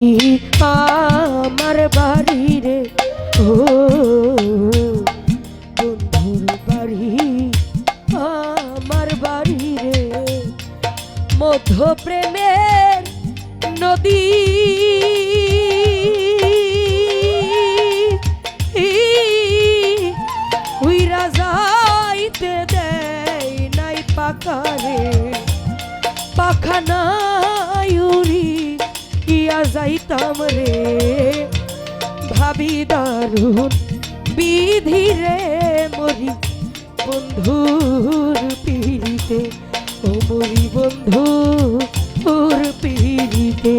আমার বাড়ি রে ও বন্ধুর বাড়ি আমার বাড়ি রে মধ্য প্রেমের নদী উইরা যাইতে দেয় নাই পাকারে পাখানায় উড়ি ইয়া যাইতাম রে ভাবি দারুণ বিধি রে মরি বন্ধুর পিড়িতে ও মরি বন্ধুর পিড়িতে।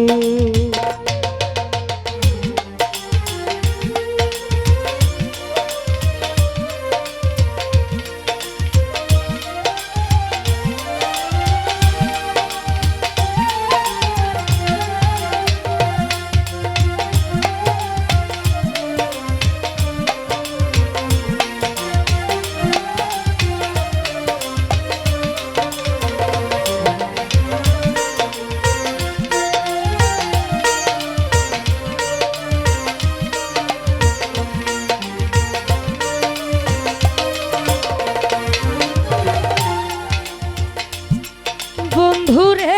বন্ধুরে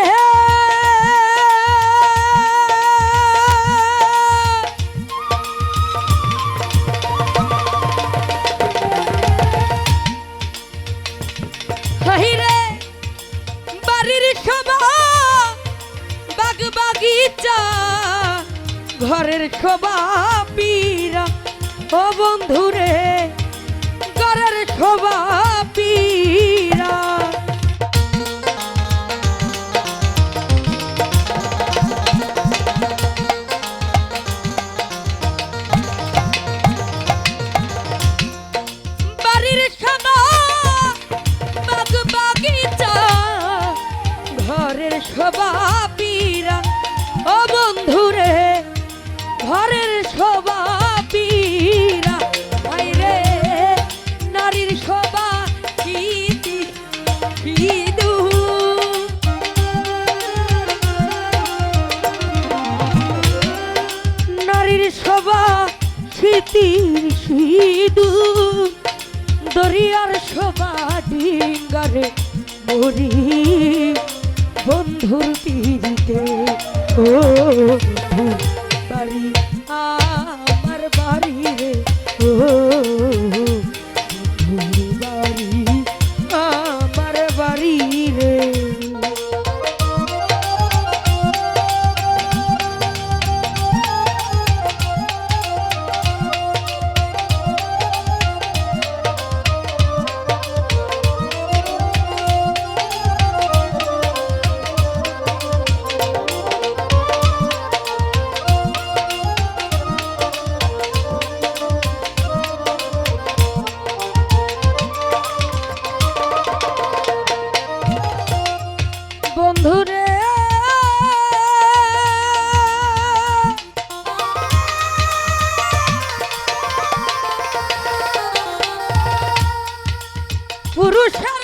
হাইরে বাড়ির শোভা বাগ বাগিচা ঘরের শোভা পীরা ও বন্ধুরে ঘরের শোভা পীরা। শোভা পীরা ও বন্ধুরে ঘরের শোভা পীরা হাইরে নারীর শোভা কীতি সিধু নারীর শোভা স্মৃতির সিধু দরিয়ার শোভা ডিঙ্গারে মরি বন্ধুর পিড়িতে ও বাড়ি আমার বাড়ি রে ও বন্ধুর বাড়ি আমার বাড়ি রে। বন্ধুরে পুরুষের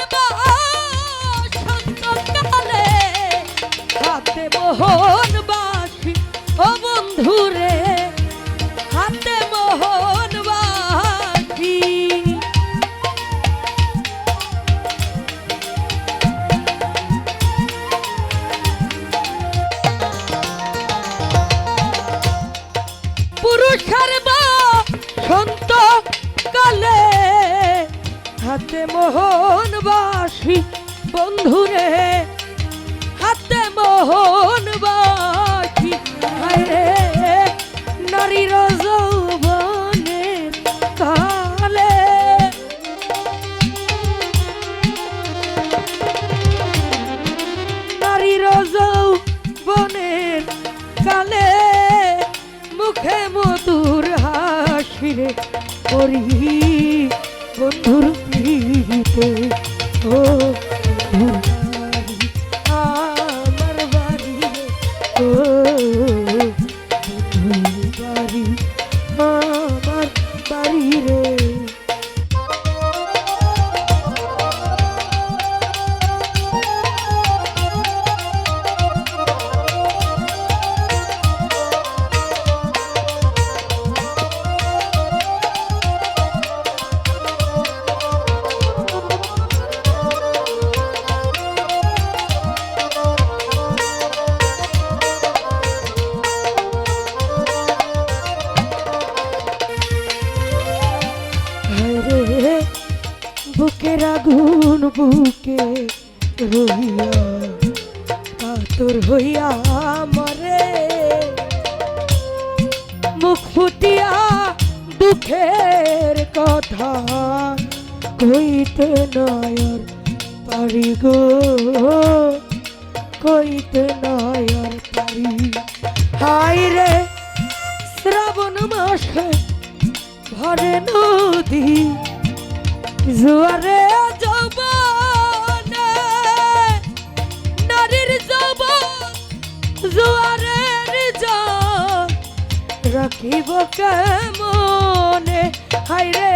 সন্তকালে হাতে মোহন বাসি ও বন্ধুরে হাতে মোহন বাসি পুরুষের সন্ত কালে হাতে মোহন বাসি বন্ধুরে হাতে মোহন বাসি হায়রে নারীর যৌবনের কালে নারীর যৌবনের কালে মুখে মধুর হাসিরে করি বন্ধুর পিড়িতে ও আমার বাড়ি ও বন্ধুর বাড়ি আমার বাড়ি রে। বুকে রহিয়া কাতর হইয়া মরে মুখ ফুটিয়া দুঃখের কথা কইতে নয়র পারি গো কইতে নয়র পারি হায় রে শ্রাবণ মাসে ভরে নদী জোয়ারে যৌবনে নারীর যৌবন জোয়ারের জল রাখিব কেমনে হায় রে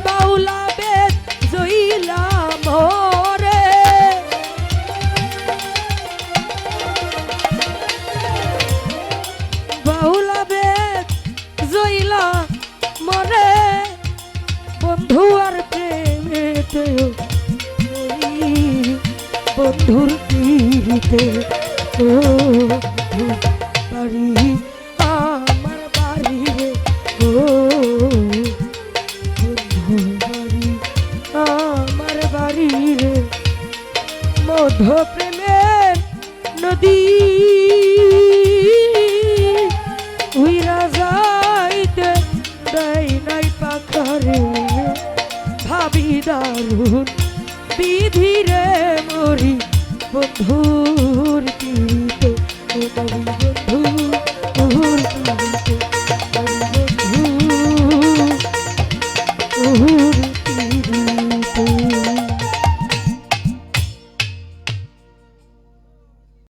বাউলা বেদ জইলা মরে বাউলা বেদ জইলা মরে বন্ধু আর প্রেমেতে বন্ধুর তীরিতে ও বাড়ি আমার বাড়ি রে ও বন্ধু বাড়ি আমার বাড়ি রে মধ্য প্রেমের নদী উইরা যাইতে দেয় নাই পাখারে ভাবি দারুণ বিধি রে মরি বন্ধুর তীরিতে মরি বন্ধুর তীরিতে মরি বন্ধুর তীরিতে